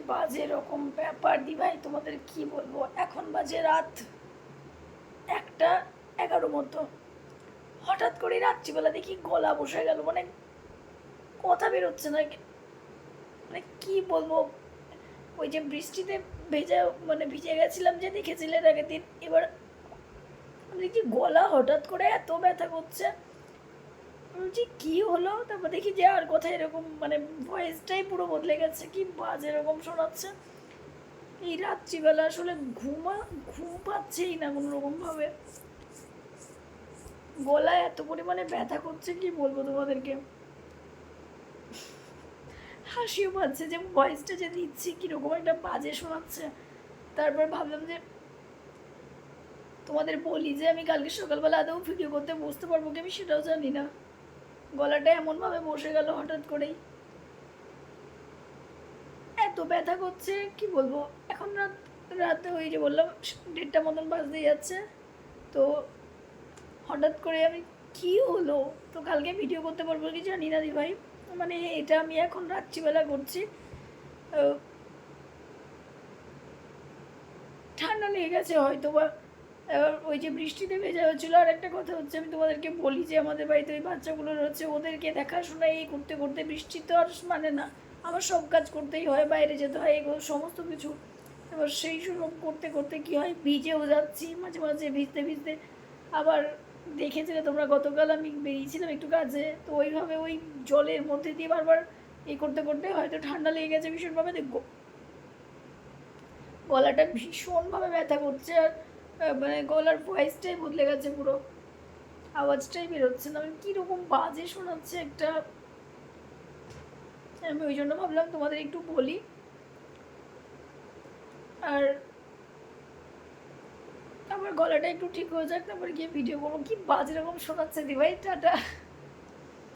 বাজে রকম ব্যাপার দি ভাই, তোমাদের কি বলবো। এখন বাজে রাত 1:11 মতো। হঠাৎ করে রাত্রিবেলা দেখি গলা বসে গেল, মানে কথা বেরোচ্ছে না। মানে কি বলবো, ওই যে বৃষ্টিতে ভেজা, মানে ভিজে গেছিলাম যে দেখেছিলেন আগের দিন, এবার দেখি গলা হঠাৎ করে এত ব্যথা করছে। বলছি কি হলো, তারপর দেখি যে আর কথা এরকম, মানে ভয়েসটাই পুরো বদলে গেছে, কি বাজে এরকম শোনাচ্ছে। এই রাত্রিবেলা আসলে ঘুম পাচ্ছেই না কোনো রকমভাবে, গলায় এত পরিমাণে ব্যথা করছে কি বলবো তোমাদেরকে। হাসিও পাচ্ছে যে ভয়েসটা যে দিচ্ছি কীরকম একটা বাজে শোনাচ্ছে। তারপর ভাবলাম যে তোমাদের বলি যে আমি কালকে সকালবেলা আদৌ ভিডিও করতে বসতে পারবো কি আমি সেটাও জানি না। গলাটা এমনভাবে বসে গেল হঠাৎ করেই, এত ব্যথা করছে কি বলবো। এখন রাতে ওই যে বললাম 1:30 মতন বাজতে যাচ্ছে, তো হঠাৎ করে আমি কি হলো, তো কালকে ভিডিও করতে পারবো কি জানি না দি ভাই। মানে এটা আমি এখন রাত্রিবেলা করছি। ঠান্ডা লেগে গেছে হয়তো বা। এবার ওই যে বৃষ্টিতে ভেজা হচ্ছিলো, আর একটা কথা হচ্ছে আমি তোমাদেরকে বলি যে আমাদের বাড়িতে ওই বাচ্চাগুলো রয়েছে, ওদেরকে দেখাশোনা এই করতে করতে বৃষ্টি তো আর মানে না, আমার সব কাজ করতেই হয়, বাইরে যেতে হয়, এগুলো সমস্ত কিছু। এবার সেই সব করতে করতে কী হয়, ভিজেও যাচ্ছি মাঝে মাঝে, ভিজতে ভিজতে আবার দেখেছিলে তোমরা গতকাল আমি বেরিয়েছিলাম একটু কাজে, তো ওইভাবে ওই জলের মধ্যে দিয়ে বারবার করতে করতে হয়তো ঠান্ডা লেগে গেছে ভীষণভাবে। দেখবো গলাটা ভীষণভাবে ব্যথা করছে, আর মানে গলার ভয়েসটাই বদলে গেছে পুরো, আওয়াজটাই বেরোচ্ছে না, কীরকম বাজে শোনাচ্ছে একটা। আমি ওই জন্য ভাবলাম তোমাদের একটু বলি। আর আমার গলাটা একটু ঠিক হয়ে যাক, তারপরে গিয়ে ভিডিও করবো। কি বাজে রকম শোনাচ্ছে দি ভাই, টাটা।